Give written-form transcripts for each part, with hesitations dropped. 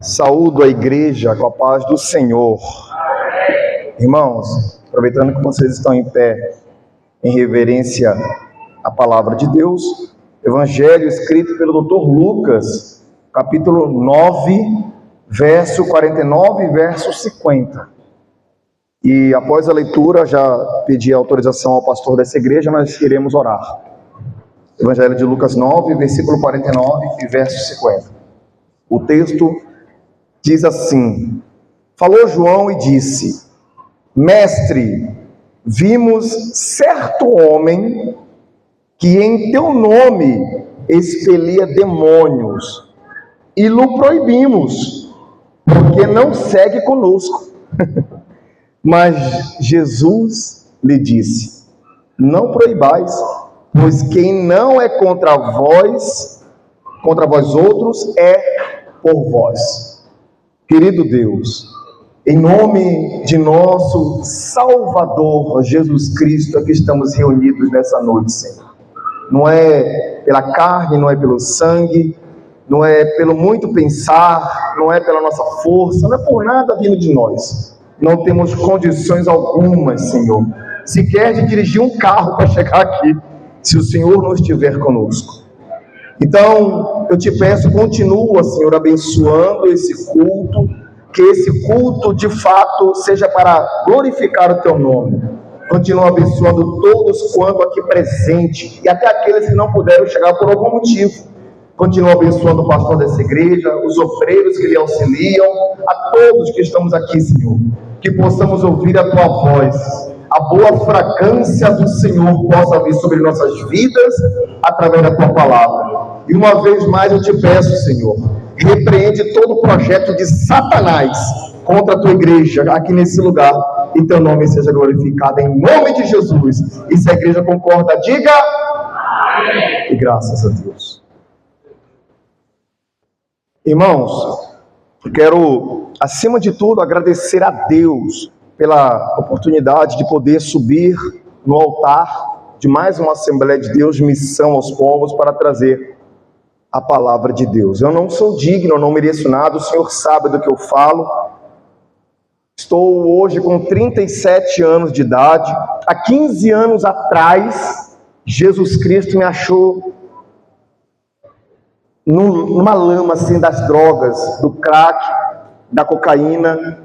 Saúdo a igreja com a paz do Senhor. Irmãos, aproveitando que vocês estão em pé em reverência à palavra de Deus, Evangelho escrito pelo Dr. Lucas, capítulo 9, verso 49 e verso 50. E após a leitura, já pedi autorização ao pastor dessa igreja, nós iremos orar. Evangelho de Lucas 9, versículo 49 e verso 50. O texto diz assim: falou João e disse: Mestre, vimos certo homem que em teu nome expelia demônios, e lhe proibimos, porque não segue conosco. Mas Jesus lhe disse: não proibais, pois quem não é contra vós outros, é por vós. Querido Deus, em nome de nosso Salvador Jesus Cristo, aqui estamos reunidos nessa noite, Senhor. Não é pela carne, não é pelo sangue, não é pelo muito pensar, não é pela nossa força, não é por nada vindo de nós. Não temos condições algumas, Senhor, sequer de dirigir um carro para chegar aqui, se o Senhor não estiver conosco. Então, eu te peço, continua, Senhor, abençoando esse culto, que esse culto, de fato, seja para glorificar o Teu nome. Continua abençoando todos quanto aqui presente, e até aqueles que não puderam chegar por algum motivo. Continua abençoando o pastor dessa igreja, os obreiros que lhe auxiliam, a todos que estamos aqui, Senhor, que possamos ouvir a Tua voz, a boa fragrância do Senhor possa vir sobre nossas vidas, através da Tua palavra. E uma vez mais eu te peço, Senhor, repreende todo o projeto de Satanás contra a Tua igreja, aqui nesse lugar, e Teu nome seja glorificado, em nome de Jesus. E se a igreja concorda, diga amém. E graças a Deus. Irmãos, eu quero, acima de tudo, agradecer a Deus pela oportunidade de poder subir no altar de mais uma Assembleia de Deus, missão aos povos, para trazer a palavra de Deus. Eu não sou digno, eu não mereço nada, o Senhor sabe do que eu falo. Estou hoje com 37 anos de idade. Há 15 anos atrás, Jesus Cristo me achou numa lama assim das drogas, do crack, da cocaína,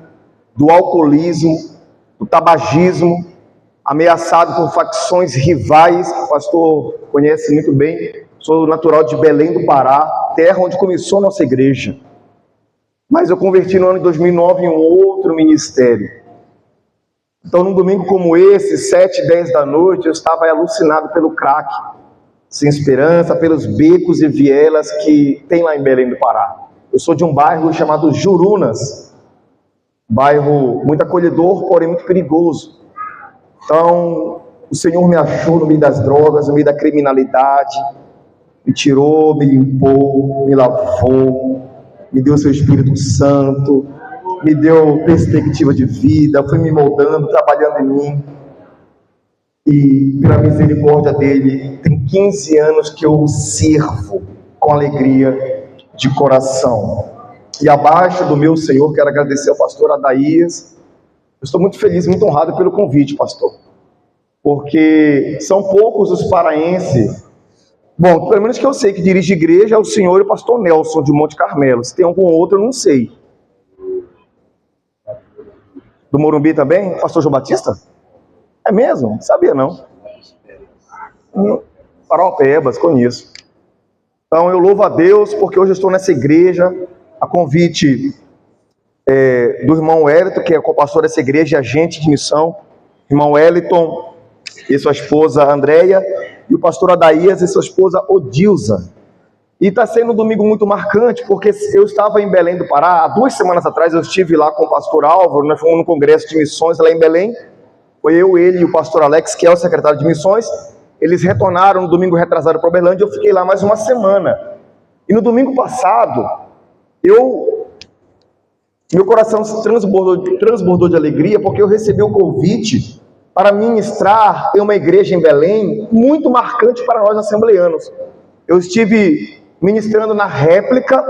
do alcoolismo, do tabagismo, ameaçado por facções rivais, que o pastor conhece muito bem. Sou natural de Belém do Pará, terra onde começou a nossa igreja. Mas eu converti no ano de 2009 em um outro ministério. Então, num domingo como esse, 7, 10 da noite, eu estava alucinado pelo crack, sem esperança, pelos becos e vielas que tem lá em Belém do Pará. Eu sou de um bairro chamado Jurunas, bairro muito acolhedor, porém muito perigoso. Então, o Senhor me achou no meio das drogas, no meio da criminalidade, me tirou, me limpou, me lavou, me deu o seu Espírito Santo, me deu perspectiva de vida, foi me moldando, trabalhando em mim. E pela misericórdia dele, tem 15 anos que eu o sirvo com alegria de coração. E abaixo do meu Senhor, quero agradecer ao pastor Adaías. Eu estou muito feliz e muito honrado pelo convite, pastor, porque são poucos os paraenses. Bom, pelo menos que eu sei que dirige igreja é o senhor e o pastor Nelson de Monte Carmelo. Se tem algum outro, eu não sei. Do Morumbi também? Pastor João Batista? É mesmo? Sabia não. Paraupebas, conheço. Então eu louvo a Deus porque hoje eu estou nessa igreja, a convite do irmão Wellington, que é o pastor dessa igreja e agente de missão. Irmão Wellington e sua esposa Andréia, e o pastor Adaías e sua esposa Odilza. E está sendo um domingo muito marcante, porque eu estava em Belém do Pará, há 2 semanas atrás eu estive lá com o pastor Álvaro, nós fomos no congresso de missões lá em Belém. Foi eu, ele e o pastor Alex, que é o secretário de missões. Eles retornaram no domingo retrasado para Uberlândia, eu fiquei lá mais uma semana. E no domingo passado, meu coração se transbordou de alegria, porque eu recebi o convite para ministrar em uma igreja em Belém, muito marcante para nós assembleanos. Eu estive ministrando na réplica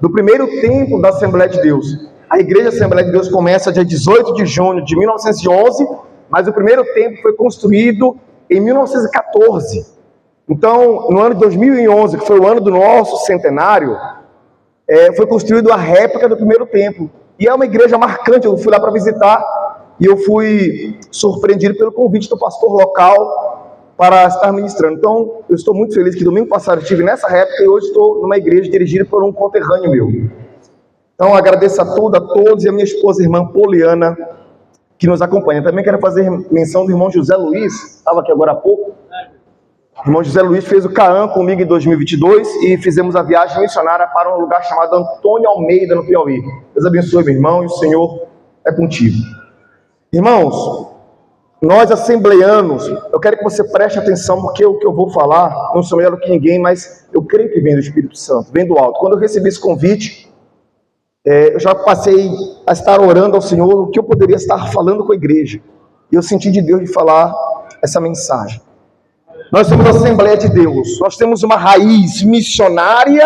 do primeiro templo da Assembleia de Deus. A Igreja Assembleia de Deus começa dia 18 de junho de 1911, mas o primeiro templo foi construído em 1914. Então, no ano de 2011, que foi o ano do nosso centenário, foi construído a réplica do primeiro templo. E é uma igreja marcante. Eu fui lá para visitar e eu fui surpreendido pelo convite do pastor local para estar ministrando. Então, eu estou muito feliz que domingo passado eu estive nessa réplica e hoje estou numa igreja dirigida por um conterrâneo meu. Então, agradeço a todos e a minha esposa, a irmã Poliana, que nos acompanha. Também quero fazer menção do irmão José Luiz, estava aqui agora há pouco. O irmão José Luiz fez o CAAM comigo em 2022 e fizemos a viagem missionária para um lugar chamado Antônio Almeida, no Piauí. Deus abençoe, meu irmão, e o Senhor é contigo. Irmãos, nós assembleanos, eu quero que você preste atenção, porque o que eu vou falar não sou melhor do que ninguém, mas eu creio que vem do Espírito Santo, vem do alto. Quando eu recebi esse convite, eu já passei a estar orando ao Senhor o que eu poderia estar falando com a igreja. E eu senti de Deus de falar essa mensagem. Nós somos a Assembleia de Deus, nós temos uma raiz missionária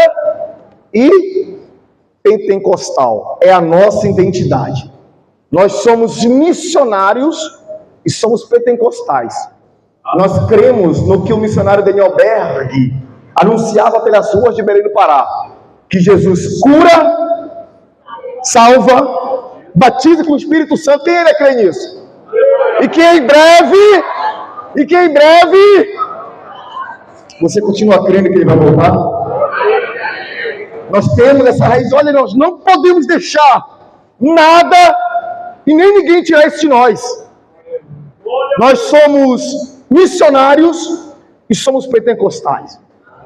e pentecostal, é a nossa identidade. Nós somos missionários e somos pentecostais. Nós cremos no que o missionário Daniel Berg anunciava pelas ruas de Belém do Pará, que Jesus cura, salva, batiza com o Espírito Santo. Quem ele crê nisso? E que em breve você continua crendo que ele vai voltar? Nós temos essa raiz. Olha, nós não podemos deixar nada e nem ninguém tirar isso de nós. Nós somos missionários e somos pentecostais.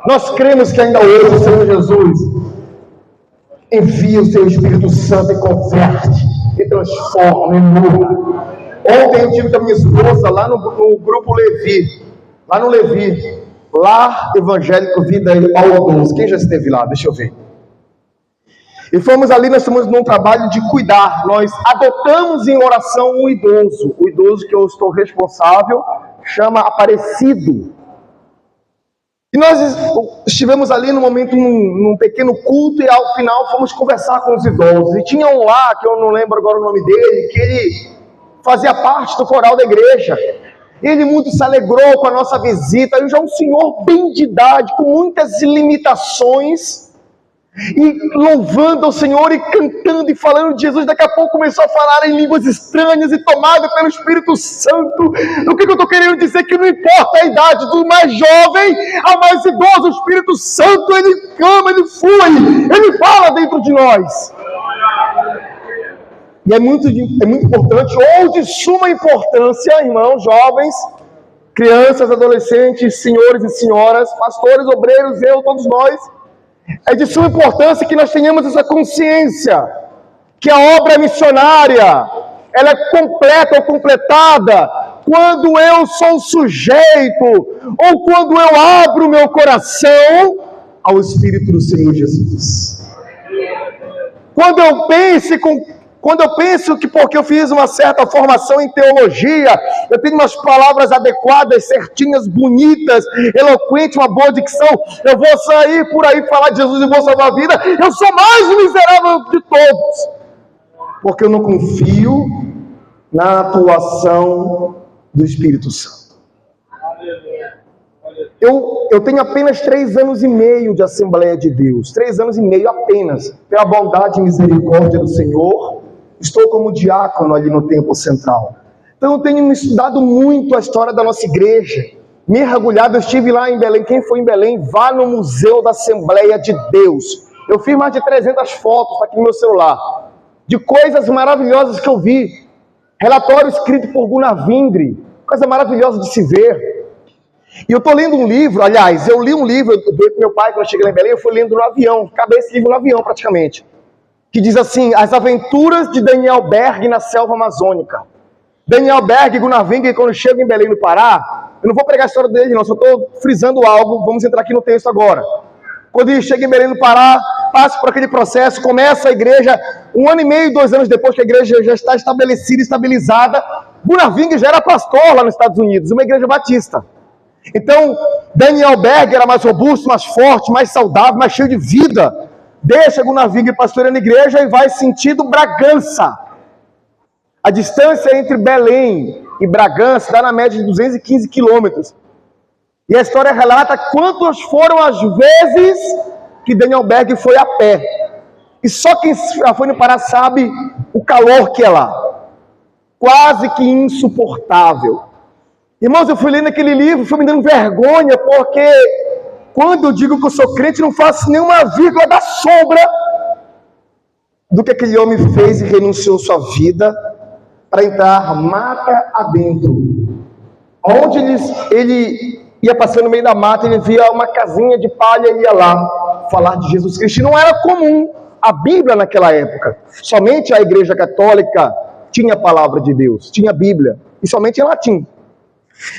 Nós cremos que ainda hoje o Senhor Jesus envia o seu Espírito Santo e converte, e transforma, e muda. Ontem eu tive com a minha esposa lá no grupo Levi, lá no Levi, Lar Evangélico Vida e Paulo 12. Quem já esteve lá? Deixa eu ver. E fomos ali, nós estamos num trabalho de cuidar. Nós adotamos em oração um idoso. O idoso que eu estou responsável chama Aparecido. E nós estivemos ali no momento, num pequeno culto, e ao final fomos conversar com os idosos. E tinha um lá, que eu não lembro agora o nome dele, que ele fazia parte do coral da igreja. Ele muito se alegrou com a nossa visita. Ele já é um senhor bem de idade, com muitas limitações, e louvando ao Senhor, e cantando, e falando de Jesus. Daqui a pouco começou a falar em línguas estranhas, e tomado pelo Espírito Santo. O que eu estou querendo dizer? Que não importa a idade, do mais jovem ao mais idoso, o Espírito Santo, ele clama, ele flui, ele fala dentro de nós. E é muito importante, ou de suma importância, irmãos, jovens, crianças, adolescentes, senhores e senhoras, pastores, obreiros, eu, todos nós, é de suma importância que nós tenhamos essa consciência, que a obra missionária, ela é completa ou completada quando eu sou sujeito, ou quando eu abro meu coração ao Espírito do Senhor Jesus. Quando eu penso que porque eu fiz uma certa formação em teologia, eu tenho umas palavras adequadas, certinhas, bonitas, eloquentes, uma boa dicção, eu vou sair por aí falar de Jesus e vou salvar a vida, eu sou mais o miserável de todos, porque eu não confio na atuação do Espírito Santo. Eu tenho apenas 3 anos e meio de Assembleia de Deus, 3 anos e meio apenas, pela bondade e misericórdia do Senhor. Estou como diácono ali no Templo Central. Então eu tenho estudado muito a história da nossa igreja, mergulhado. Eu estive lá em Belém. Quem foi em Belém, vá no Museu da Assembleia de Deus. Eu fiz mais de 300 fotos aqui no meu celular, de coisas maravilhosas que eu vi. Relatório escrito por Gunnar Vindre, coisa maravilhosa de se ver. E eu estou lendo um livro, aliás, eu li um livro, eu dei para meu pai quando eu cheguei lá em Belém, eu fui lendo no avião, acabei esse livro no avião praticamente, que diz assim, As Aventuras de Daniel Berg na Selva Amazônica. Daniel Berg e Gunnar Vindre, quando chegam em Belém do Pará, eu não vou pregar a história dele não, só estou frisando algo, vamos entrar aqui no texto agora. Quando ele chega em Belém do Pará, passa por aquele processo, começa a igreja, 1 ano e meio, 2 anos depois que a igreja já está estabelecida, estabilizada, Gunnar Vindre já era pastor lá nos Estados Unidos, uma igreja batista. Então, Daniel Berg era mais robusto, mais forte, mais saudável, mais cheio de vida. deixa Gunavig pastoreando a igreja e vai sentido Bragança. A distância entre Belém e Bragança dá na média de 215 quilômetros. E a história relata quantas foram as vezes que Daniel Berg foi a pé. E só quem já foi no Pará sabe o calor que é lá. Quase que insuportável. Irmãos, eu fui lendo aquele livro, foi me dando vergonha, porque quando eu digo que eu sou crente, não faço nenhuma vírgula da sombra do que aquele homem fez e renunciou sua vida para entrar mata adentro. Onde ele ia passando no meio da mata, ele via uma casinha de palha e ia lá falar de Jesus Cristo. E não era comum a Bíblia naquela época. Somente a Igreja Católica tinha a palavra de Deus, tinha a Bíblia, e somente em latim.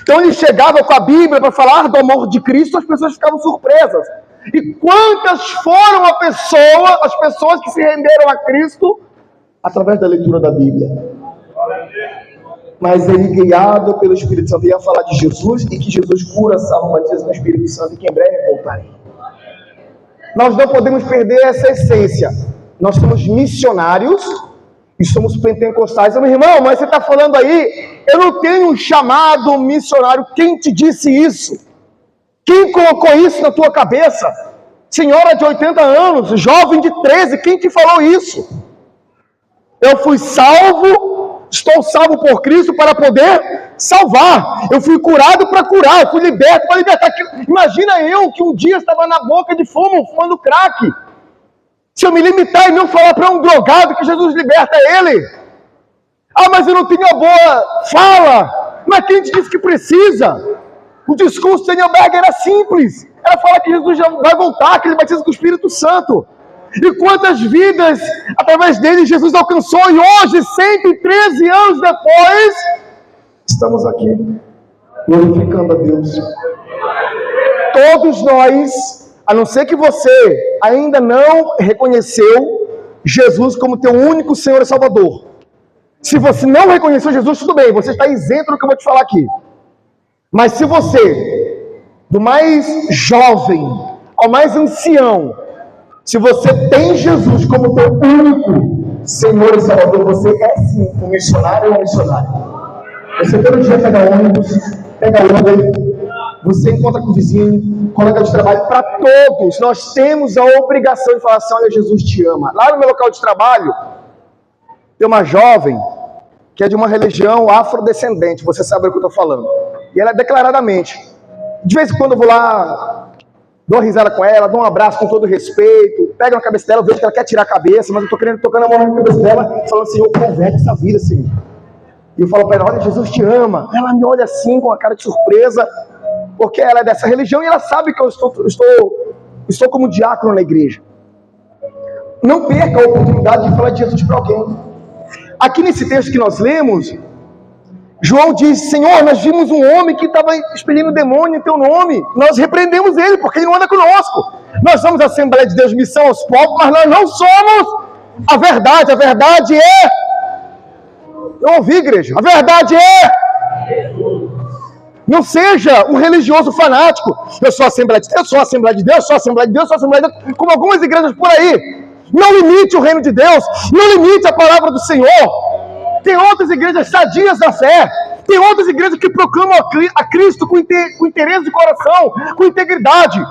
Então ele chegava com a Bíblia para falar do amor de Cristo, as pessoas ficavam surpresas. E quantas foram as pessoas que se renderam a Cristo através da leitura da Bíblia? Mas ele, guiado pelo Espírito Santo, ia falar de Jesus e que Jesus cura, salva, batiza no Espírito Santo e que em breve voltarei. Nós não podemos perder essa essência. Nós somos missionários e somos pentecostais. Meu irmão, mas você está falando aí, eu não tenho um chamado missionário. Quem te disse isso? Quem colocou isso na tua cabeça? Senhora de 80 anos, jovem de 13, quem te falou isso? Eu fui salvo, estou salvo por Cristo para poder salvar. Eu fui curado para curar, eu fui liberto para libertar. Imagina eu que um dia estava na boca de fumo, fumando crack. Se eu me limitar e não falar para um drogado que Jesus liberta ele. Ah, mas eu não tenho a boa fala. Mas quem te disse que precisa? O discurso de Daniel Berg era simples. Era falar que Jesus já vai voltar, que ele batiza com o Espírito Santo. E quantas vidas, através dele, Jesus alcançou. E hoje, 113 anos depois, estamos aqui, glorificando a Deus. Todos nós, a não ser que você ainda não reconheceu Jesus como teu único Senhor e Salvador. Se você não reconheceu Jesus, tudo bem, você está isento do que eu vou te falar aqui. Mas se você, do mais jovem ao mais ancião, se você tem Jesus como teu único Senhor e Salvador, você é sim um missionário ou uma missionária. Você todo dia pega ônibus, pega Uber, você encontra com o vizinho, colega de trabalho. Para todos, nós temos a obrigação de falar assim: olha, Jesus te ama. Lá no meu local de trabalho, tem uma jovem que é de uma religião afrodescendente, você sabe do que eu estou falando. E ela é declaradamente, de vez em quando eu vou lá, dou uma risada com ela, dou um abraço com todo respeito, pego na cabeça dela, eu vejo que ela quer tirar a cabeça, mas eu estou tocando a mão na cabeça dela, falando assim: eu converte essa vida, Senhor. E eu falo para ela: olha, Jesus te ama. Ela me olha assim, com a cara de surpresa, porque ela é dessa religião e ela sabe que eu estou como diácono na igreja. Não perca a oportunidade de falar de Jesus para alguém. Aqui nesse texto que nós lemos, João diz: Senhor, nós vimos um homem que estava expelindo demônio em teu nome. Nós repreendemos ele, porque ele não anda conosco. Nós somos a Assembleia de Deus, missão aos povos, mas nós não somos a verdade. A verdade é... Eu ouvi, igreja. A verdade é... Não seja um religioso fanático. Eu sou a Assembleia de Deus, eu sou a Assembleia de Deus, eu sou a Assembleia de Deus, eu sou a Assembleia de Deus, como algumas igrejas por aí. Não limite o reino de Deus, não limite a palavra do Senhor. Tem outras igrejas sadias da fé, tem outras igrejas que proclamam a Cristo com interesse de coração, com integridade.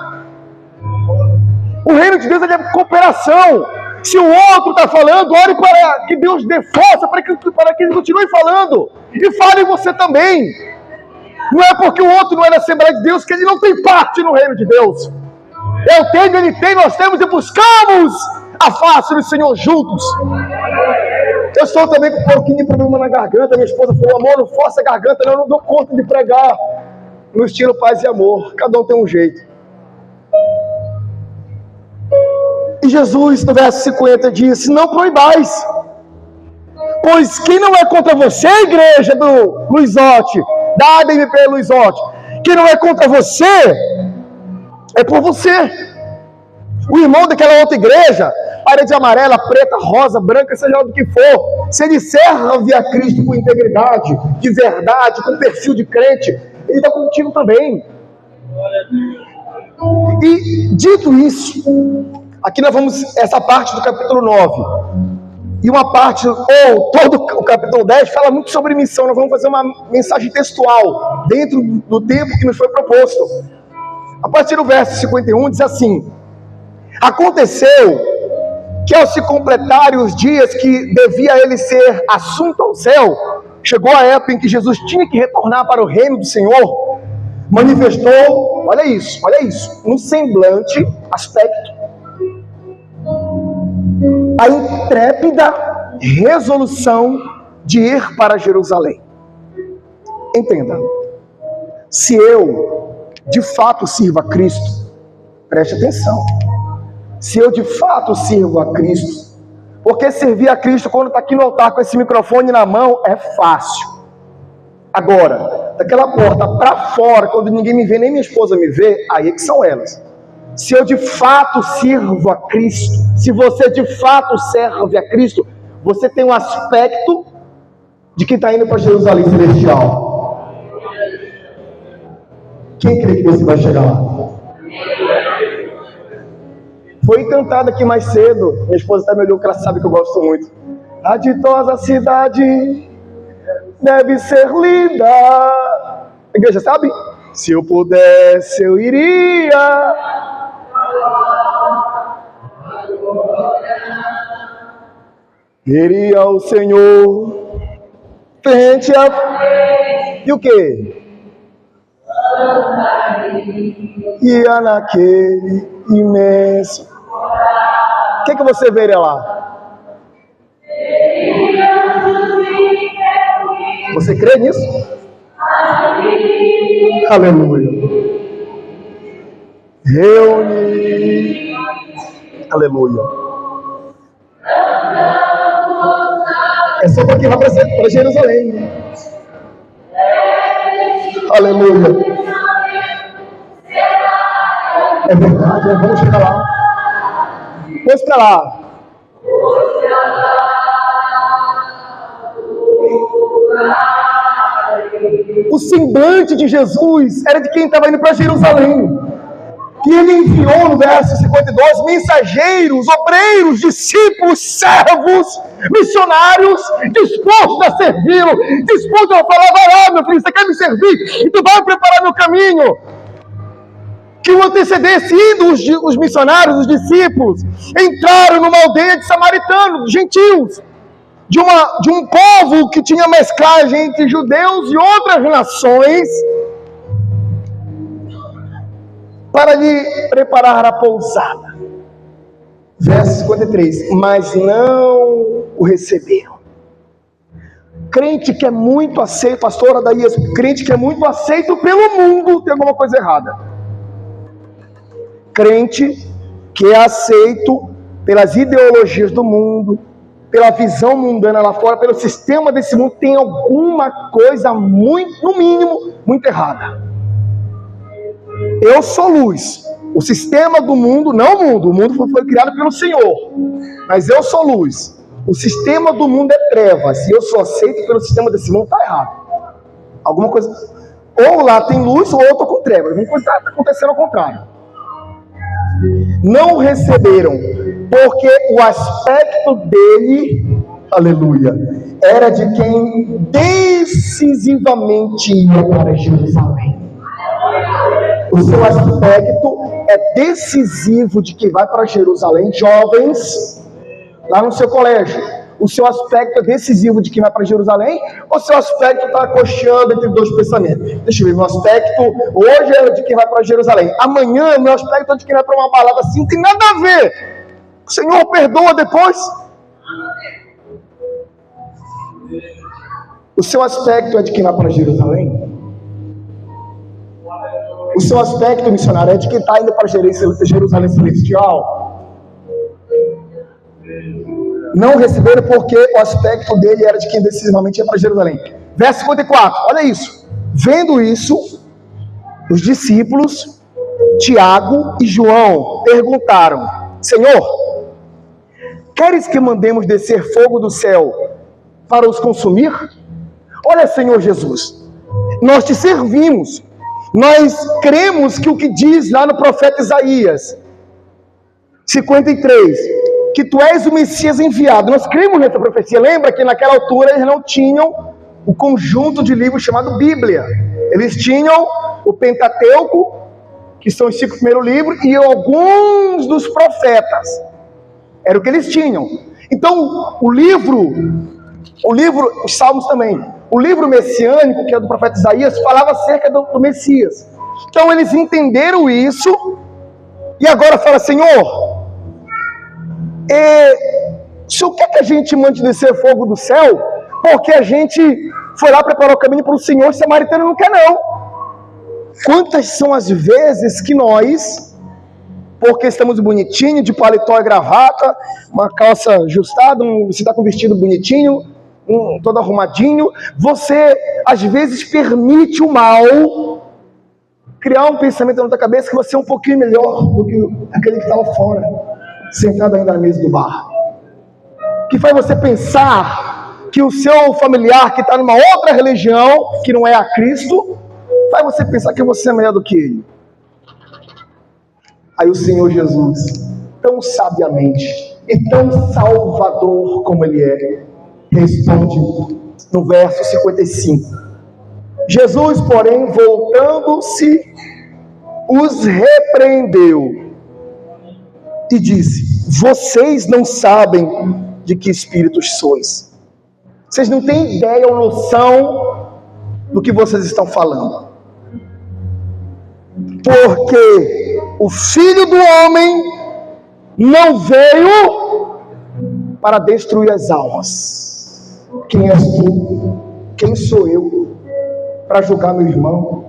O reino de Deus é de cooperação. Se o outro está falando, ore para que Deus dê força para que ele continue falando. E fale você também. Não é porque o outro não é da Assembleia de Deus que ele não tem parte no reino de Deus. Eu tenho, ele tem, nós temos e buscamos a face do Senhor juntos. Eu estou também com um pouquinho de problema na garganta. Minha esposa falou: amor, não força a garganta, não, eu não dou conta de pregar no estilo paz e amor. Cada um tem um jeito. E Jesus, no verso 50, disse: não proibais, pois quem não é contra você, igreja do Luizotti, da ADMP Luizotti, quem não é contra você, é por você. O irmão daquela outra igreja, parede amarela, preta, rosa, branca, seja lá do que for, se ele serve a Cristo com integridade, de verdade, com perfil de crente, ele está contigo também. E dito isso, Aqui nós vamos, essa parte do capítulo 9, e uma parte, ou todo o capítulo 10, fala muito sobre missão. Nós vamos fazer uma mensagem textual, dentro do tempo que nos foi proposto. A partir do verso 51, diz assim: aconteceu que ao se completarem os dias que devia ele ser assunto ao céu, chegou a época em que Jesus tinha que retornar para o reino do Senhor, manifestou, olha isso, no semblante, aspecto, a intrépida resolução de ir para Jerusalém. Entenda, se eu de fato sirvo a Cristo, preste atenção, se eu de fato sirvo a Cristo, porque servir a Cristo quando está aqui no altar com esse microfone na mão é fácil. Agora, daquela porta para fora, quando ninguém me vê, nem minha esposa me vê, aí é que são elas. Se eu de fato sirvo a Cristo, se você de fato serve a Cristo, você tem um aspecto de quem está indo para Jerusalém Celestial. Quem crê que você vai chegar lá? Foi cantada aqui mais cedo, minha esposa até me olhou, que ela sabe que eu gosto muito. A ditosa cidade deve ser linda. A igreja sabe? Se eu pudesse, eu iria. Iria ao Senhor frente a... E o quê? Ia naquele imenso... O que você veria lá? Você crê nisso? Aleluia. Reunir. Aleluia. É só para quem vai para Jerusalém. Aleluia. É verdade, vamos chegar lá. Vamos para lá. O semblante de Jesus era de quem estava indo para Jerusalém. E ele enviou no verso 52 mensageiros, obreiros, discípulos, servos, missionários, dispostos a servi-lo, dispostos a falar: vai lá, meu filho, você quer me servir? E tu vai preparar meu caminho. Que o antecedesse, indo os missionários, os discípulos, entraram numa aldeia de samaritanos, gentios, de um povo que tinha mesclagem entre judeus e outras nações, para lhe preparar a pousada. Verso 53, mas não o receberam. Crente que é muito aceito, pastor Adaías, crente que é muito aceito pelo mundo, tem alguma coisa errada. Crente que é aceito pelas ideologias do mundo, pela visão mundana lá fora, pelo sistema desse mundo, tem alguma coisa muito, no mínimo, muito errada. Eu sou luz. O sistema do mundo, não o mundo foi criado pelo Senhor, mas eu sou luz. O sistema do mundo é trevas, e eu sou aceito pelo sistema desse mundo, está errado. Alguma coisa, ou lá tem luz, ou eu estou com trevas. Alguma coisa está acontecendo ao contrário. Não receberam, porque o aspecto dele, aleluia, era de quem decisivamente ia para Jerusalém. O seu aspecto é decisivo de quem vai para Jerusalém. Jovens, lá no seu colégio, o seu aspecto é decisivo de quem vai para Jerusalém, ou o seu aspecto está cocheando entre dois pensamentos? Deixa eu ver, meu aspecto hoje é de quem vai para Jerusalém, amanhã meu aspecto é de quem vai para uma balada assim, não tem nada a ver. O Senhor perdoa depois. O seu aspecto é de quem vai para Jerusalém? O seu aspecto missionário é de quem está indo para Jerusalém Celestial? Não receberam porque o aspecto dele era de quem decisivamente ia para Jerusalém. Verso 54, olha isso. Vendo isso, os discípulos, Tiago e João, perguntaram: Senhor, queres que mandemos descer fogo do céu para os consumir? Olha, Senhor Jesus, nós te servimos. Nós cremos que o que diz lá no profeta Isaías, 53, que tu és o Messias enviado. Nós cremos nessa profecia. Lembra que naquela altura eles não tinham o conjunto de livros chamado Bíblia. Eles tinham o Pentateuco, que são os 5 primeiros livros, e alguns dos profetas. Era o que eles tinham. Então, os Salmos também, o livro messiânico, que é do profeta Isaías, falava acerca do Messias. Então, eles entenderam isso, e agora fala: Senhor, o Senhor quer que a gente mande descer fogo do céu? Porque a gente foi lá preparar o caminho para o Senhor, o samaritano não quer não. Quantas são as vezes que nós, porque estamos bonitinho, de paletó e gravata, uma calça ajustada, você está com um vestido bonitinho, todo arrumadinho, você às vezes permite o mal criar um pensamento na tua cabeça que você é um pouquinho melhor do que aquele que está lá fora, sentado ainda na mesa do bar, que faz você pensar que o seu familiar que está numa outra religião, que não é a Cristo, faz você pensar que você é melhor do que ele. Aí o Senhor Jesus, tão sabiamente e tão salvador como ele é, responde no verso 55. Jesus, porém, voltando-se, os repreendeu e disse: vocês não sabem de que espíritos sois. Vocês não têm ideia ou noção do que vocês estão falando. Porque o Filho do Homem não veio para destruir as almas. Quem és tu? Quem sou eu para julgar meu irmão?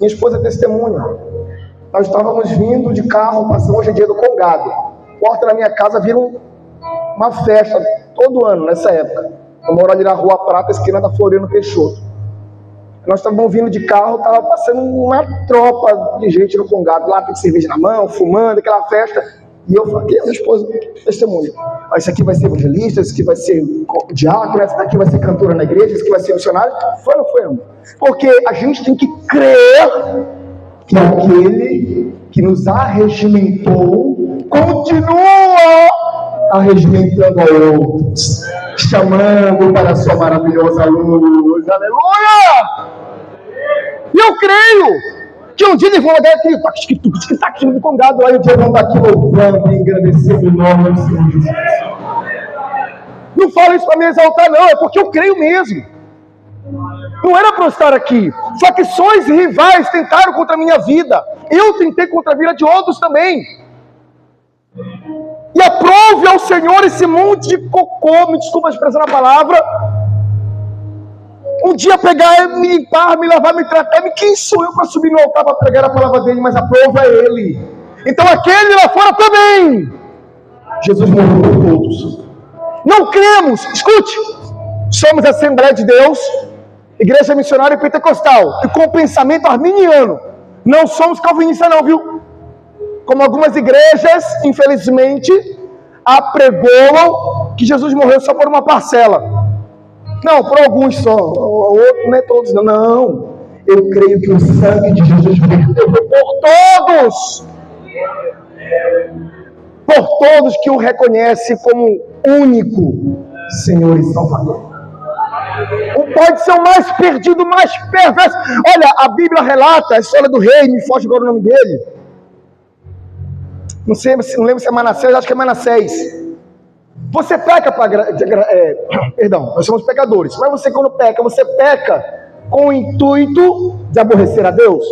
Minha esposa é testemunha. Nós estávamos vindo de carro, passamos hoje em dia do Congado. Porta da minha casa vira uma festa todo ano nessa época. Eu moro ali na Rua Prata, esquina da Floriano Peixoto. Nós estávamos vindo de carro, estava passando uma tropa de gente no Congado, lá com cerveja na mão, fumando, aquela festa. E eu falei: minha esposa, testemunha. Isso aqui vai ser evangelista, isso aqui vai ser diácono, essa daqui vai ser cantora na igreja, isso aqui vai ser missionário. Foi ou não foi, amor? Porque a gente tem que crer que aquele que nos arregimentou continua arregimentando a outros, chamando para a sua maravilhosa luz. Aleluia! E eu creio que um dia eles vão olhar aqui, que está aqui no Congado, lá, e um dia vão estar aqui louvando e engrandecendo o nome do Senhor Jesus. Não falo isso para me exaltar, não, é porque eu creio mesmo. Não era para eu estar aqui. Facções e rivais tentaram contra a minha vida. Eu tentei contra a vida de outros também. E aprove ao Senhor esse monte de cocô, me desculpa a expressão na palavra. Um dia pegar, me limpar, me lavar, me tratar. Quem sou eu para subir no altar para pregar a palavra dele? Mas aprova é ele. Então aquele lá fora também. Jesus morreu por todos. Não cremos, escute. Somos Assembleia de Deus, Igreja Missionária Pentecostal, e com pensamento arminiano. Não somos calvinistas não, viu? Como algumas igrejas, infelizmente, apregoam que Jesus morreu só por uma parcela. Não, por alguns só. Outro, não é todos, não. Não. Eu creio que o sangue de Jesus verteu por todos. Por todos que o reconhecem como único Senhor e Salvador. Pode ser o mais perdido, o mais perverso. Olha, a Bíblia relata a história do rei, me foge agora o nome dele. Não lembro se é Manassés, acho que é Manassés. Você peca perdão, nós somos pecadores. Mas você quando peca, você peca com o intuito de aborrecer a Deus?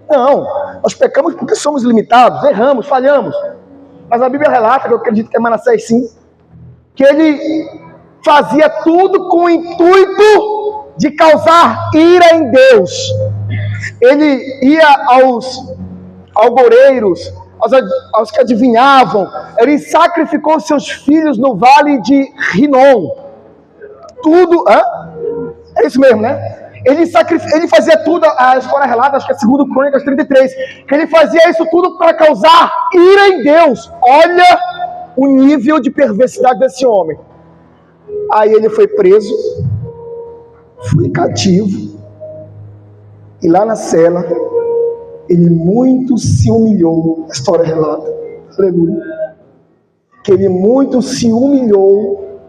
Não, nós pecamos porque somos limitados, erramos, falhamos. Mas a Bíblia relata, que eu acredito que é Manassés sim, que ele fazia tudo com o intuito de causar ira em Deus. Ele ia aos algoreiros, aos que adivinhavam. Ele sacrificou seus filhos no vale de Rinom. Tudo, é isso mesmo, né? Ele fazia tudo, a história relata, acho que é 2 Crônicas 33, que ele fazia isso tudo para causar ira em Deus. Olha o nível de perversidade desse homem. Aí ele foi preso, foi cativo, e lá na cela, ele muito se humilhou, a história relata, aleluia, que ele muito se humilhou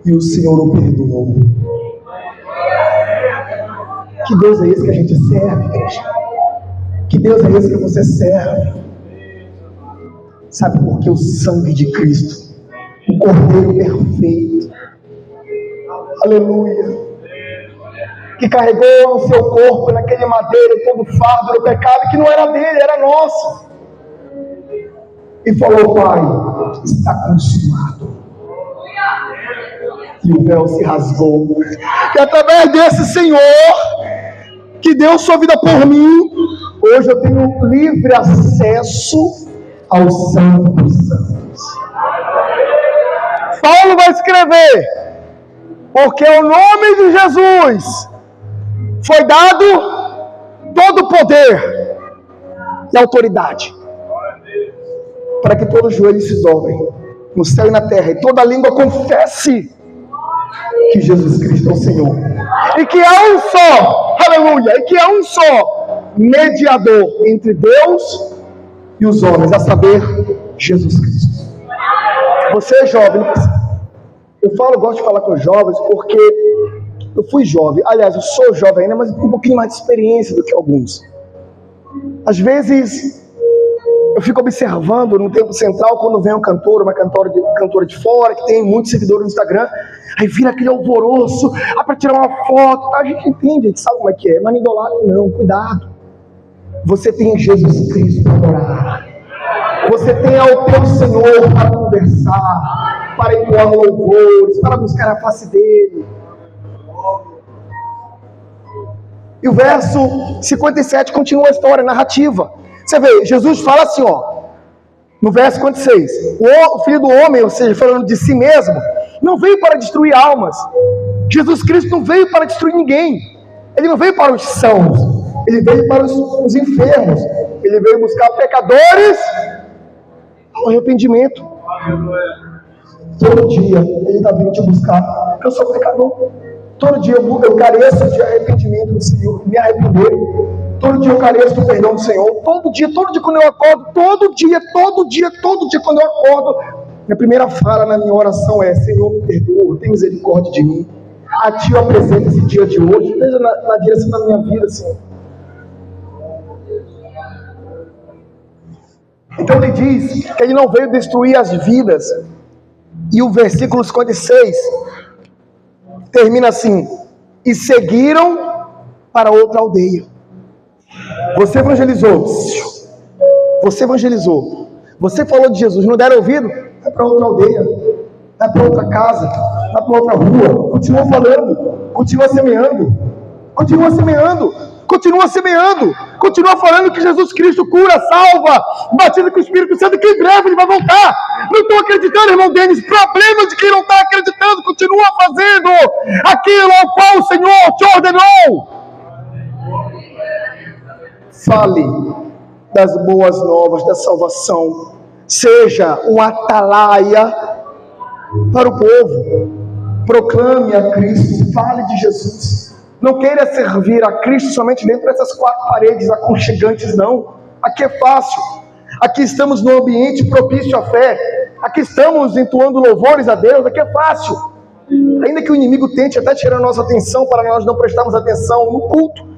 e o Senhor o perdoou. Que Deus é esse que a gente serve, igreja? Que Deus é esse que você serve? Sabe por que o sangue de Cristo, o Cordeiro perfeito, aleluia, que carregou no seu corpo, naquele madeiro, todo o fardo do pecado, que não era dele, era nosso, e falou: Pai, está consumado. E o véu se rasgou, e através desse Senhor, que deu sua vida por mim, hoje eu tenho livre acesso ao Santo dos Santos. Paulo vai escrever: porque o nome de Jesus foi dado todo o poder e autoridade, para que todos os joelhos se dobrem, no céu e na terra, e toda língua confesse que Jesus Cristo é o Senhor, e que há um só, aleluia, e que há um só mediador entre Deus e os homens, a saber, Jesus Cristo. Você é jovem, eu gosto de falar com os jovens, porque eu fui jovem, aliás, eu sou jovem ainda, mas com um pouquinho mais de experiência do que alguns. Às vezes, eu fico observando no Templo Central, quando vem um cantor, uma cantora de fora, que tem muitos seguidores no Instagram, aí vira aquele alvoroço, para tirar uma foto, tá? A gente entende, a gente sabe como é que é, mas não idolatra não, cuidado. Você tem Jesus Cristo para adorar, você tem ao teu Senhor para conversar, para entoar louvores, para buscar a face dele. E o verso 57 continua a história, a narrativa. Você vê, Jesus fala assim, no verso 56, o Filho do Homem, ou seja, falando de si mesmo, não veio para destruir almas. Jesus Cristo não veio para destruir ninguém. Ele não veio para os sãos, ele veio para os enfermos. Ele veio buscar pecadores ao arrependimento. Todo dia ele está vindo te buscar, porque eu sou pecador. Todo dia eu careço de arrependimento do Senhor, me arrepender. Todo dia eu careço do perdão do Senhor. Todo dia quando eu acordo, todo dia quando eu acordo, minha primeira fala na minha oração é: Senhor, me perdoa, tem misericórdia de mim. A Ti eu apresento esse dia de hoje, esteja na direção da minha vida, Senhor. Então ele diz que ele não veio destruir as vidas. E o versículo 56 termina assim: e seguiram para outra aldeia. Você evangelizou, você falou de Jesus, não deram ouvido? Vai para outra aldeia, vai para outra casa, vai para outra rua, continua falando, continua semeando, continua falando que Jesus Cristo cura, salva, batiza com o Espírito Santo, que em breve ele vai voltar. Não estou acreditando, irmão Denis, problema de quem não está acreditando, continua fazendo aquilo ao qual o Senhor te ordenou. Fale das boas novas, da salvação, seja um atalaia para o povo, proclame a Cristo, fale de Jesus. Não queira servir a Cristo somente dentro dessas quatro paredes aconchegantes, não. Aqui é fácil. Aqui estamos num ambiente propício à fé. Aqui estamos entoando louvores a Deus. Aqui é fácil. Ainda que o inimigo tente até tirar a nossa atenção para nós não prestarmos atenção no culto.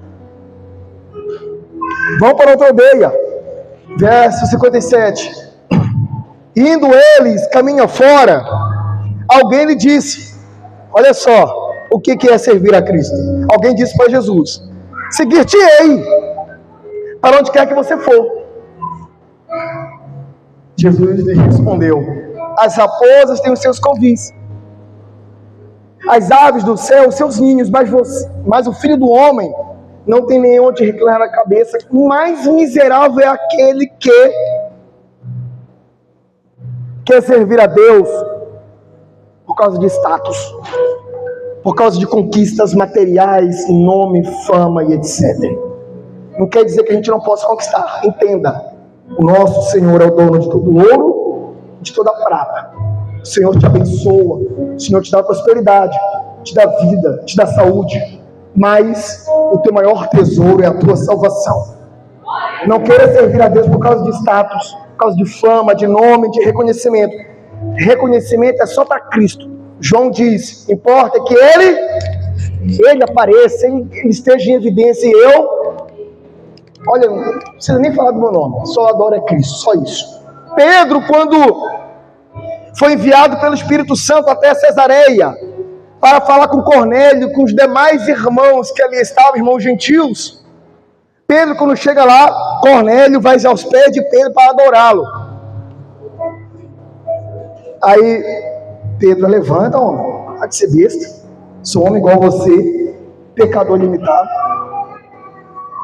Vão para outra aldeia. Verso 57. Indo eles caminho fora, alguém lhe disse: olha só, o que é servir a Cristo? Alguém disse para Jesus: seguir-te-ei para onde quer que você for. Jesus lhe respondeu: as raposas têm os seus covis, as aves do céu os seus ninhos, mas o Filho do Homem não tem nem onde reclinar a cabeça. Mais miserável é aquele que quer servir a Deus por causa de status, por causa de conquistas materiais, nome, fama e etc. Não quer dizer que a gente não possa conquistar. Entenda, o nosso Senhor é o dono de todo ouro, de toda prata. O Senhor te abençoa, o Senhor te dá prosperidade, te dá vida, te dá saúde, mas o teu maior tesouro é a tua salvação. Não queira servir a Deus por causa de status, por causa de fama, de nome, de reconhecimento. Reconhecimento é só para Cristo. João diz, importa que ele apareça, ele esteja em evidência, e eu, olha, não precisa nem falar do meu nome, só adoro é Cristo, só isso. Pedro, quando foi enviado pelo Espírito Santo até Cesareia, para falar com Cornélio, com os demais irmãos que ali estavam, irmãos gentios, Pedro, quando chega lá, Cornélio vai aos pés de Pedro para adorá-lo. Aí Pedro levanta, homem, há de ser besta, sou homem igual a você, pecador limitado.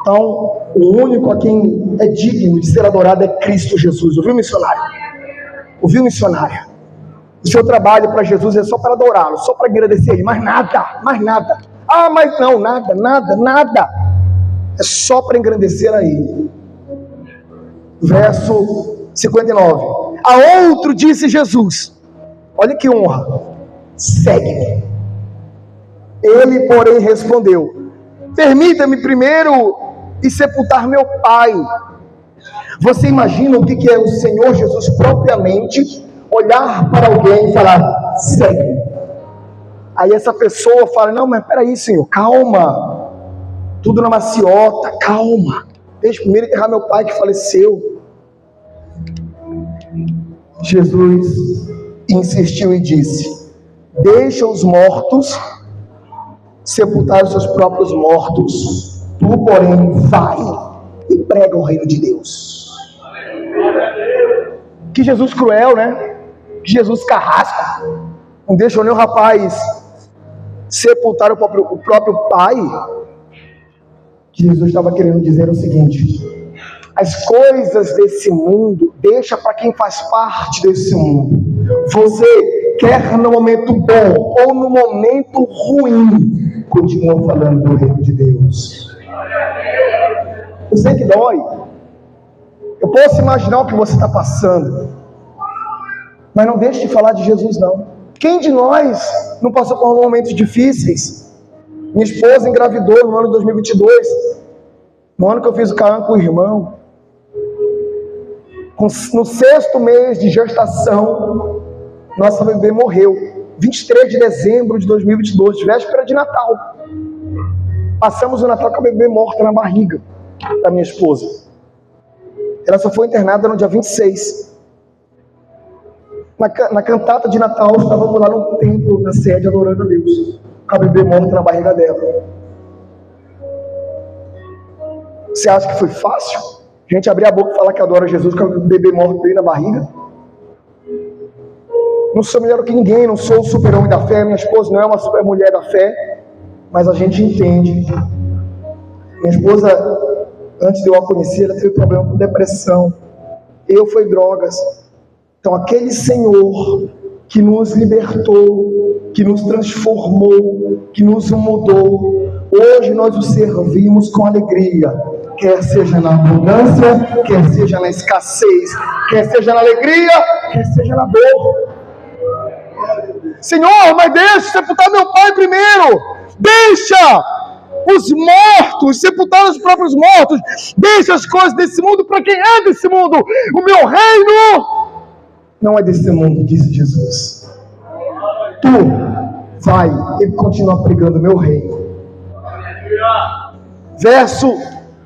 Então, o único a quem é digno de ser adorado é Cristo Jesus. Ouviu, missionário? Ouviu, missionária? O seu trabalho para Jesus é só para adorá-lo, só para agradecer Ele, mais nada, mais nada. Ah, mas não, nada, nada, nada. É só para engrandecer a Ele. Verso 59. A outro disse Jesus, olha que honra, segue-me. Ele, porém, respondeu, permita-me primeiro ir sepultar meu pai. Você imagina o que é o Senhor Jesus propriamente olhar para alguém e falar, segue. Aí essa pessoa fala, não, mas peraí, Senhor, calma, tudo na maciota, calma, deixa primeiro enterrar meu pai que faleceu. Jesus insistiu e disse, deixa os mortos sepultar os seus próprios mortos, tu, porém, vai e prega o reino de Deus. Que Jesus cruel, né? Que Jesus carrasco, não deixou nem o rapaz sepultar o próprio pai. Que Jesus estava querendo dizer o seguinte, as coisas desse mundo, deixa para quem faz parte desse mundo. Você quer no momento bom ou no momento ruim, continua falando do reino de Deus. Eu sei que dói. Eu posso imaginar o que você está passando, mas não deixe de falar de Jesus, não. Quem de nós não passou por momentos difíceis? Minha esposa engravidou no ano de 2022, no ano que eu fiz o Caan com o irmão. No 6º mês de gestação, nossa bebê morreu. 23 de dezembro de 2022, véspera de Natal. Passamos o Natal com a bebê morta na barriga da minha esposa. Ela só foi internada no dia 26. Na cantata de Natal, estávamos lá no templo, na sede, adorando a Deus, com a bebê morta na barriga dela. Você acha que foi fácil? A gente abrir a boca e falar que adora Jesus com o bebê morto aí na barriga? Não sou melhor que ninguém, não sou o super-homem da fé, minha esposa não é uma super-mulher da fé, mas a gente entende. Minha esposa, antes de eu a conhecer, ela teve problema com depressão. Eu fui drogas. Então aquele Senhor que nos libertou, que nos transformou, que nos mudou, hoje nós o servimos com alegria. Quer seja na abundância, quer seja na escassez, quer seja na alegria, quer seja na dor. Senhor, mas deixa sepultar meu pai primeiro. Deixa os mortos sepultar os próprios mortos. Deixa as coisas desse mundo para quem é desse mundo. O meu reino não é desse mundo, disse Jesus. Tu vai e continua pregando o meu reino. Verso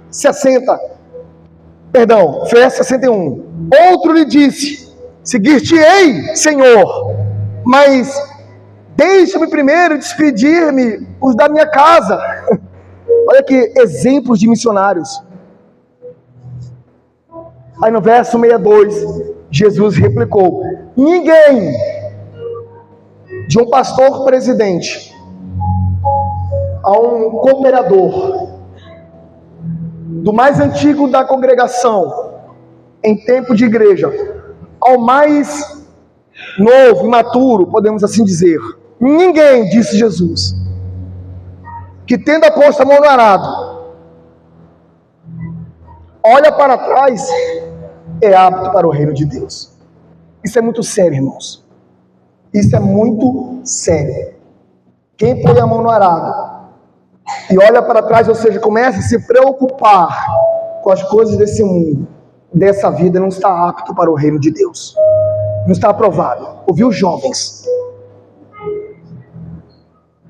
61. Outro lhe disse, seguir-te-ei, Senhor, mas deixa-me primeiro despedir-me os da minha casa. Olha que exemplos de missionários. Aí no verso 62, Jesus replicou, ninguém, de um pastor presidente a um cooperador, do mais antigo da congregação, em tempo de igreja, ao mais novo, imaturo, podemos assim dizer, ninguém, disse Jesus, que tendo posto a mão no arado, olha para trás, é apto para o reino de Deus. Isso é muito sério, irmãos. Isso é muito sério. Quem põe a mão no arado e olha para trás, ou seja, começa a se preocupar com as coisas desse mundo, dessa vida não está apto para o reino de Deus. Não está aprovado. Ouviu, jovens?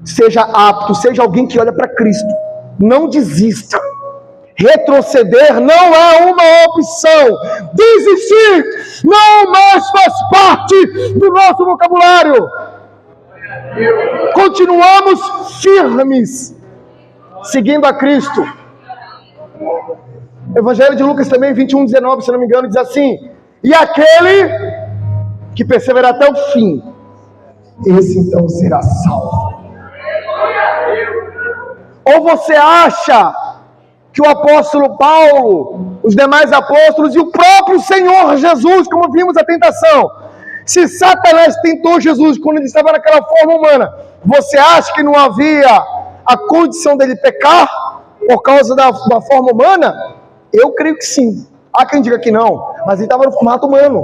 Seja apto, seja alguém que olha para Cristo. Não desista. Retroceder não é uma opção. Desistir não mais faz parte do nosso vocabulário. Continuamos firmes, seguindo a Cristo. Evangelho de Lucas também, 21:19, se não me engano, diz assim: e aquele que perseverar até o fim, esse então será salvo. Ou você acha que o apóstolo Paulo, os demais apóstolos e o próprio Senhor Jesus, como vimos a tentação, se Satanás tentou Jesus quando ele estava naquela forma humana, você acha que não havia a condição dele pecar por causa da forma humana? Eu creio que sim. Há quem diga que não, mas ele estava no formato humano.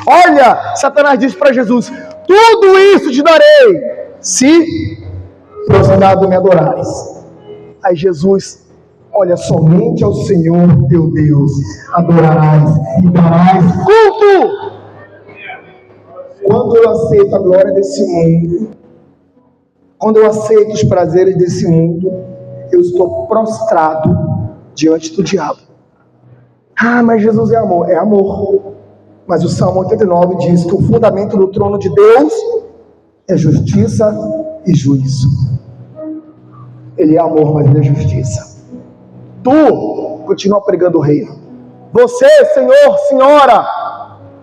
Olha, Satanás disse para Jesus: tudo isso te darei, se prostrado me adorares. Aí Jesus: olha, somente ao Senhor teu Deus adorarás e darás culto. Quando eu aceito a glória desse mundo, quando eu aceito os prazeres desse mundo, eu estou prostrado diante do diabo. Ah, mas Jesus é amor. É amor. Mas o Salmo 89 diz que o fundamento do trono de Deus é justiça e juízo. Ele é amor, mas ele é justiça. Tu continua pregando o reino. Você, Senhor, Senhora,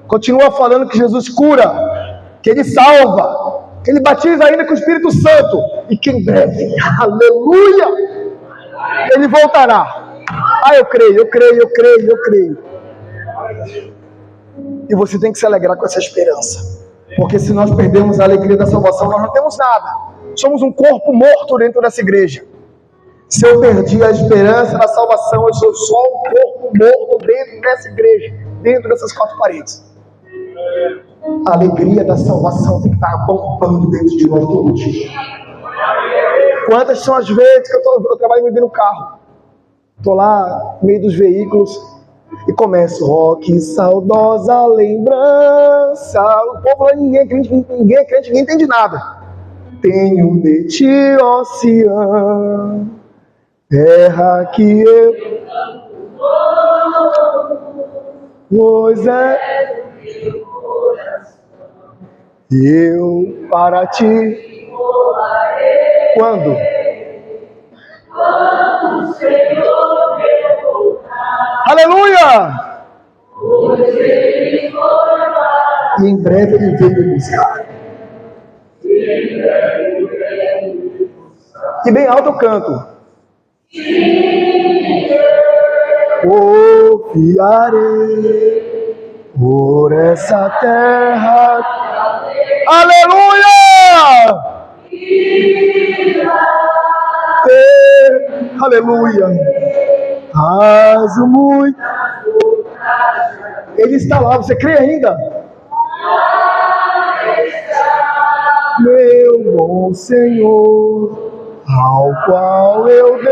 continua falando que Jesus cura, que Ele salva, que Ele batiza ainda com o Espírito Santo, e que em breve, aleluia, Ele voltará. Ah, eu creio. E você tem que se alegrar com essa esperança, porque se nós perdemos a alegria da salvação, nós não temos nada. Somos um corpo morto dentro dessa igreja. Se eu perdi a esperança da salvação, eu sou só um corpo morto dentro dessa igreja, dentro dessas quatro paredes. A alegria da salvação tem que estar bombando dentro de nós todo dia. Quantas são as vezes que eu trabalho no carro, estou lá no meio dos veículos e começo: rock, saudosa lembrança. O povo lá, ninguém é crente, ninguém entende nada. Tenho de ti, ó Sião, terra que eu, pois é, eu para ti. Quando? Quando o Senhor meu voltar. Aleluia! E em breve Ele veio me buscar. E bem alto eu canto: confiarei por essa terra. Aleluia! Aleluia! As muito. Ele está lá, você crê ainda? Meu bom Senhor, ao qual eu devo.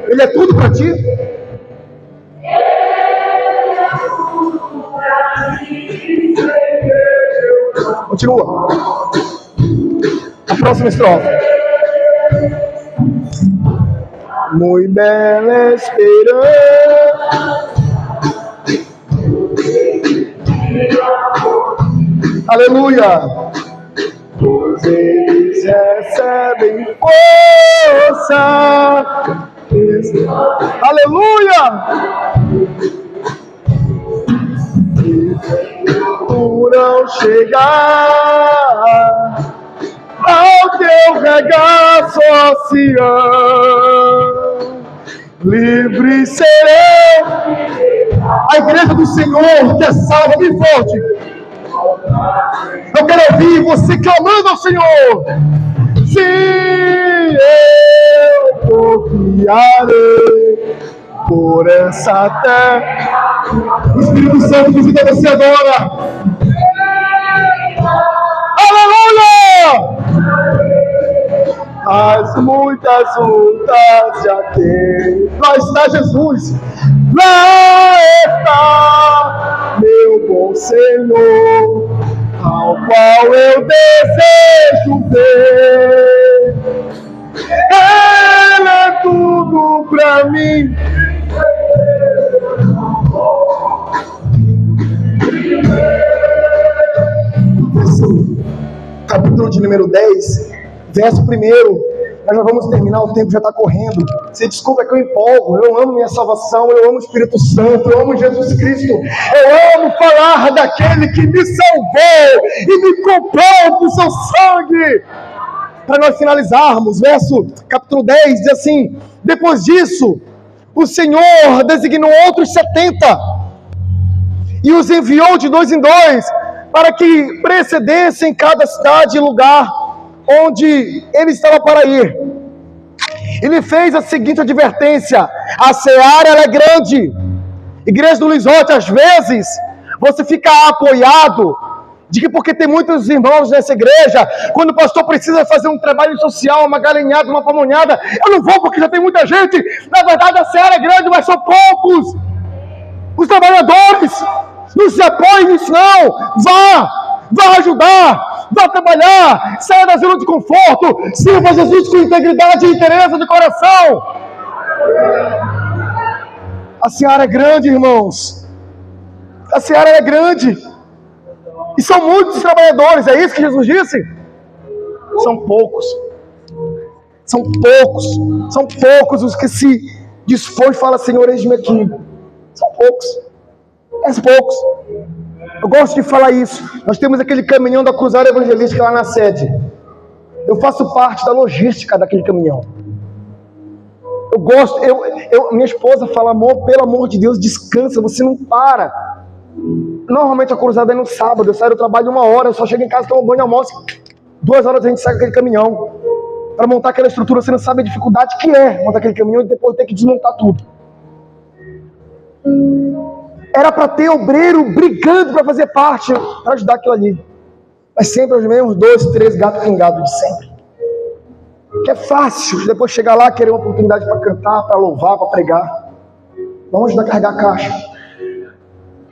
Ele é tudo para ti? Continua. A próxima estrofe. Muito bela esperança. Aleluia. Pois eles recebem força. Aleluia. Por não chegar ao teu regaço, ó Sião, livre serei. A igreja do Senhor que é salva, bem forte. Eu quero ouvir você clamando ao Senhor. Se eu confiarei por essa terra. Espírito Santo, visita você agora. Aleluia! As muitas lutas já tem. Lá está Jesus. Lá está meu bom Senhor, ao qual eu desejo ver. Ele é tudo pra mim. Capítulo de número 10, verso 1. Nós já vamos terminar, o tempo já está correndo. Você desculpa que eu empolgo. Eu amo minha salvação, eu amo o Espírito Santo, eu amo Jesus Cristo. Eu amo falar daquele que me salvou e me comprou com seu sangue. Para nós finalizarmos, capítulo 10 diz assim: depois disso, o Senhor designou outros 70 e os enviou de 2 em 2 para que precedessem cada cidade e lugar onde ele estava para ir. Ele fez a seguinte advertência: a seara ela é grande. Igreja do Lisote, às vezes você fica apoiado de que porque tem muitos irmãos nessa igreja, quando o pastor precisa fazer um trabalho social, uma galinhada, uma pamonhada, eu não vou porque já tem muita gente. Na verdade a seara é grande, mas são poucos os trabalhadores. Não se apoie nisso não. Vá ajudar, vá trabalhar, saia da zona de conforto, sirva Jesus com integridade e interesse de coração. A seara é grande, irmãos. A seara é grande. E são muitos trabalhadores, é isso que Jesus disse? São poucos. São poucos os que se dispõem e falam: Senhor, eis-me aqui. São poucos. Poucos. Eu gosto de falar isso. Nós temos aquele caminhão da Cruzada Evangelística lá na sede. Eu faço parte da logística daquele caminhão. Eu gosto, minha esposa fala: amor, pelo amor de Deus, descansa, você não para. Normalmente a cruzada é no sábado, eu saio do trabalho 1 hora, eu só chego em casa, tomo banho, almoço, 2 horas a gente sai com aquele caminhão. Para montar aquela estrutura, você não sabe a dificuldade que é montar aquele caminhão e depois ter que desmontar tudo. Era para ter obreiro brigando para fazer parte, para ajudar aquilo ali. Mas sempre os mesmos 2, 3 gatos pingados de sempre. Que é fácil, depois chegar lá, querer uma oportunidade para cantar, para louvar, para pregar. Vamos ajudar a carregar a caixa.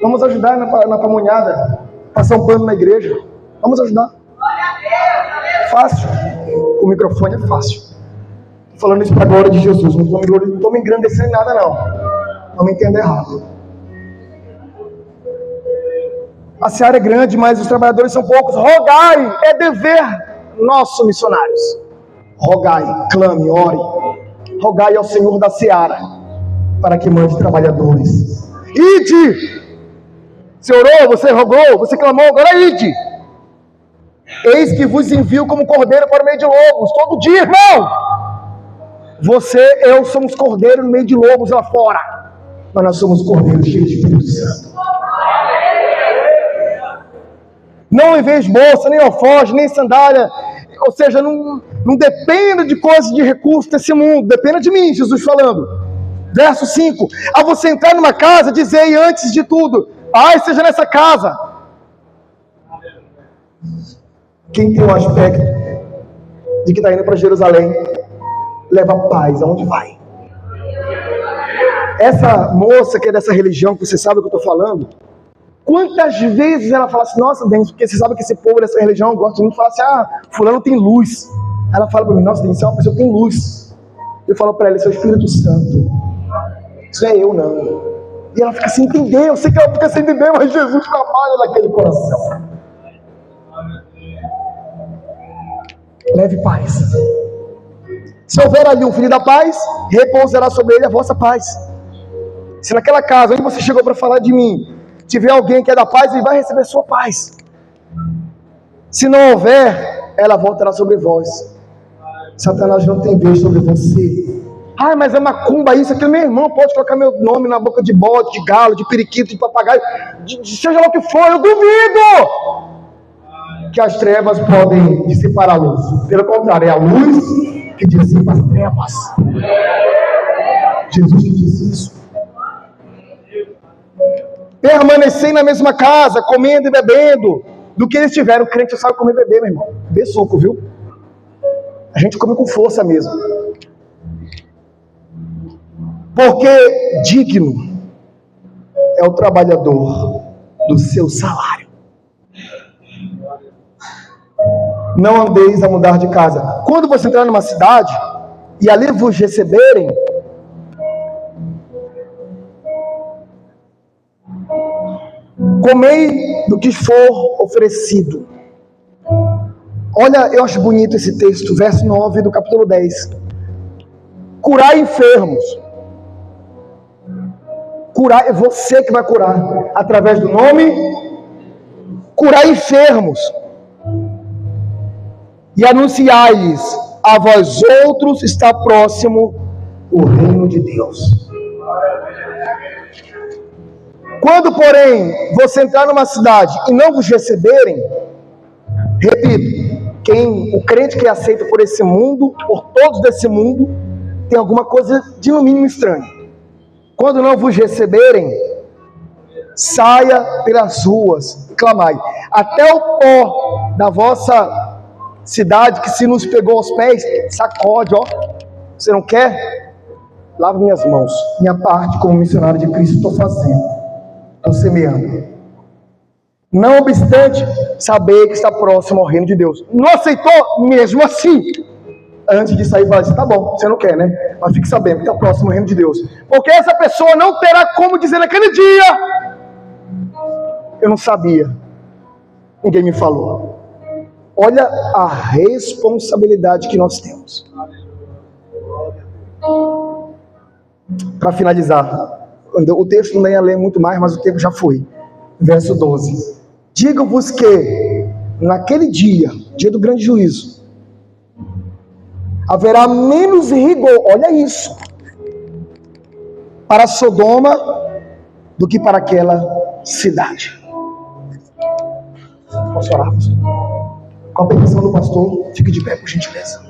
Vamos ajudar na pamonhada, passar um pano na igreja. Vamos ajudar. Fácil. O microfone é fácil. Estou falando isso para a glória de Jesus. Não estou me engrandecendo em nada, não. Não me entenda errado. A seara é grande, mas os trabalhadores são poucos. Rogai, é dever nosso, missionários. Rogai, clame, ore. Rogai ao Senhor da seara, para que mande trabalhadores. Ide! Você orou, você rogou, você clamou, agora ide! Eis que vos envio como cordeiro para o meio de lobos. Todo dia, irmão! Eu somos cordeiro no meio de lobos lá fora. Mas nós somos cordeiros cheios de Espírito Santo. Não em vez de bolsa, nem alforje, nem sandália. Ou seja, não dependa de coisas de recursos desse mundo. Dependa de mim, Jesus falando. Verso 5. A você entrar numa casa, dizei antes de tudo: paz seja nessa casa. Quem tem o aspecto de que está indo para Jerusalém, leva paz aonde vai. Essa moça que é dessa religião, que você sabe o que eu estou falando, quantas vezes ela fala assim: nossa, Denis, porque você sabe que esse povo dessa religião gosta muito de falar assim: fulano tem luz. Ela fala para mim: nossa, Denis, você é uma pessoa que tem luz. Eu falo para ela: esse é o Espírito Santo. Isso é eu, não. E ela fica sem entender. Eu sei que ela fica sem entender, mas Jesus trabalha naquele coração. Leve paz. Se houver ali um filho da paz, repousará sobre ele a vossa paz. Se naquela casa onde você chegou para falar de mim, tiver alguém que é da paz, ele vai receber sua paz. Se não houver, ela voltará sobre vós. Satanás não tem vez sobre você. Mas é macumba isso, aquilo. Meu irmão pode colocar meu nome na boca de bode, de galo, de periquito, de papagaio, seja lá o que for. Eu duvido que as trevas podem dissipar a luz. Pelo contrário, é a luz que dissipa as trevas. Jesus que diz isso. Permanecei na mesma casa, comendo e bebendo, do que eles tiveram. O crente sabe comer e beber, meu irmão. Bê suco, viu? A gente come com força mesmo. Porque digno é o trabalhador do seu salário. Não andeis a mudar de casa. Quando você entrar numa cidade e ali vos receberem, comei do que for oferecido. Olha, eu acho bonito esse texto, verso 9 do capítulo 10. Curai enfermos. Curar, é você que vai curar, através do nome. Curai enfermos. E anunciai-lhes, a vós outros está próximo o reino de Deus. Quando, porém, você entrar numa cidade e não vos receberem, repito, o crente que é aceito por esse mundo, por todos desse mundo, tem alguma coisa de no mínimo estranha. Quando não vos receberem, saia pelas ruas e clamai. Até o pó da vossa cidade que se nos pegou aos pés, sacode, ó. Você não quer? Lava minhas mãos. Minha parte como missionário de Cristo estou fazendo. Estou semeando. Não obstante, saber que está próximo ao reino de Deus. Não aceitou? Mesmo assim, antes de sair, fala assim, tá bom, você não quer, né? Mas fique sabendo que está próximo ao reino de Deus. Porque essa pessoa não terá como dizer naquele dia, eu não sabia, ninguém me falou. Olha a responsabilidade que nós temos. Para finalizar, o texto não ia ler muito mais, mas o tempo já foi. Verso 12. Digo-vos que, naquele dia, dia do grande juízo, haverá menos rigor, olha isso, para Sodoma do que para aquela cidade. Posso orar, pastor? Com a permissão do pastor, fique de pé, por gentileza.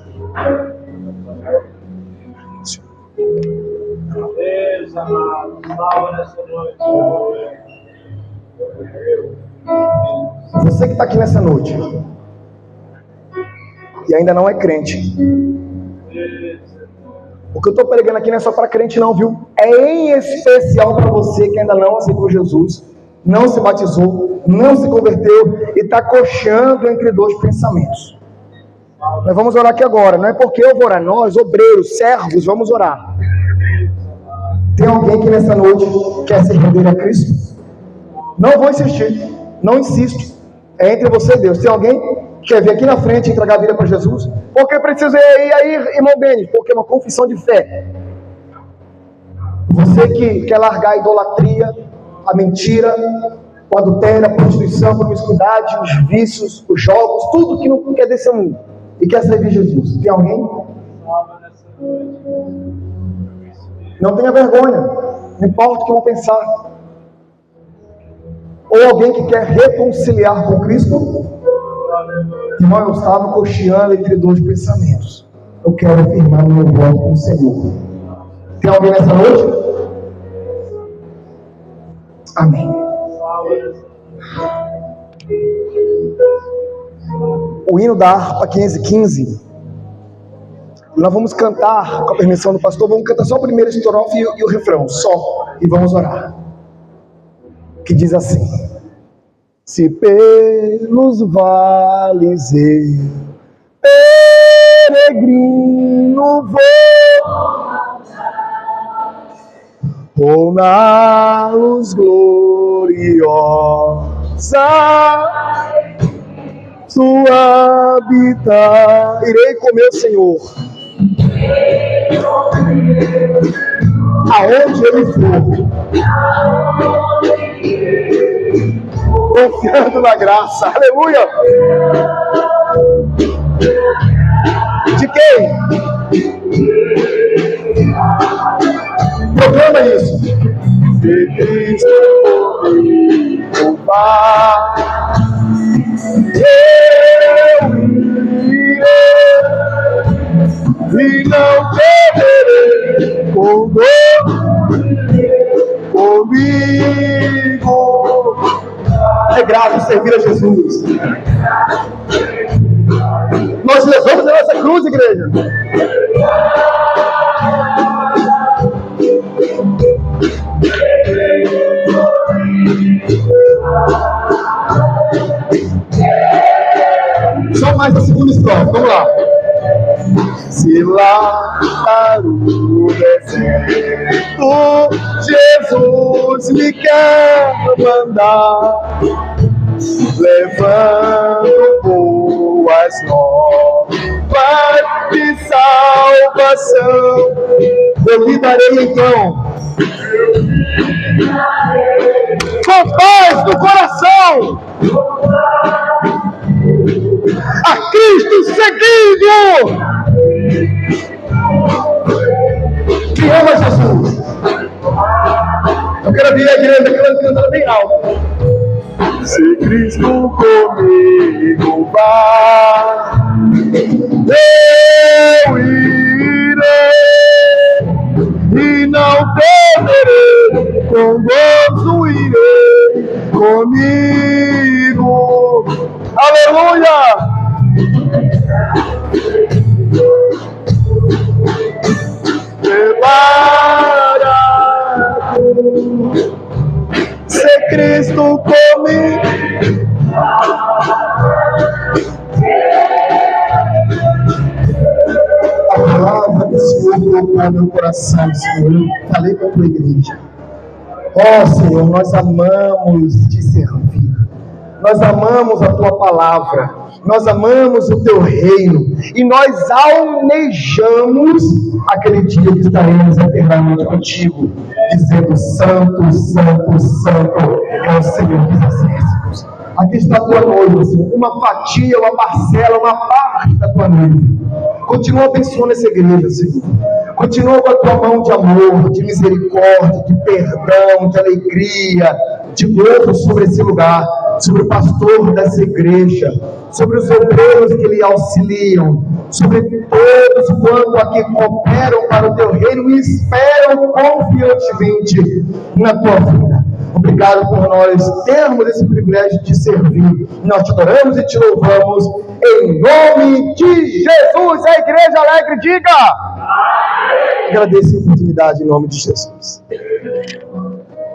Deus amado, salva nessa noite. Você que está aqui nessa noite e ainda não é crente, o que eu estou pregando aqui não é só para crente não, viu? É em especial para você que ainda não aceitou Jesus, não se batizou, não se converteu e está coxando entre dois pensamentos. Nós vamos orar aqui agora, não é porque eu vou orar, nós, obreiros, servos, vamos orar. Tem alguém que nessa noite quer se render a Cristo? Não vou insistir, não insisto, é entre você e Deus. Tem alguém que quer vir aqui na frente e entregar a vida para Jesus? Porque precisa ir aí, irmão Denis, porque é uma confissão de fé. Você que quer largar a idolatria, a mentira, o adultério, a prostituição, a promiscuidade, os vícios, os jogos, tudo que não quer desse mundo e quer servir Jesus. Tem alguém? Não tenha vergonha, não importa o que vão pensar. Ou alguém que quer reconciliar com Cristo. Irmão, eu estava cocheando entre dois pensamentos. Eu quero afirmar o meu voto com o Senhor. Tem alguém nessa noite? Amém. O hino da harpa 515. Nós vamos cantar, com a permissão do pastor, vamos cantar só a primeira estrofe e o refrão, só. E vamos orar. Que diz assim: se pelos vales eu, peregrino, vou, ou na luz gloriosa sua habitar, irei com meu Senhor, aonde ele for, confiando na graça, aleluia. De quem? Proclama isso. De Cristo comigo, Pai, eu irei e não temerei, comigo. É grato servir a Jesus. Nós levamos a nossa cruz, igreja. Só mais a segunda estrofe, vamos lá. Se lá para o deserto Jesus me quer mandar, levando boas novas de salvação. Eu lhe darei então com paz no coração a Cristo seguindo. Que ama Jesus. Eu quero ver a igreja cantando bem alto. Se Cristo comigo vai, eu irei e não temerei, com gozo irei comigo. Aleluia! Preparado, se Cristo comigo. A palavra do Senhor colocou no meu coração, Senhor. Eu falei para a tua igreja. Ó Senhor, nós amamos te servir. Nós amamos a tua palavra. Nós amamos o teu reino. E nós almejamos aquele dia que estaremos eternamente contigo, dizendo: Santo, Santo, Santo é o Senhor dos Exércitos. Aqui está a tua noiva, Senhor. Uma fatia, uma parcela, uma parte da tua noiva. Continua abençoando essa igreja, Senhor. Continua com a tua mão de amor, de misericórdia, de perdão, de alegria, de gozo sobre esse lugar, sobre o pastor dessa igreja, sobre os obreiros que lhe auxiliam, sobre todos quanto aqui cooperam para o teu reino e esperam confiantemente na tua vida. Obrigado por nós termos esse privilégio de servir. Nós te adoramos e te louvamos em nome de Jesus. A igreja alegre diga: agradeço a oportunidade em nome de Jesus.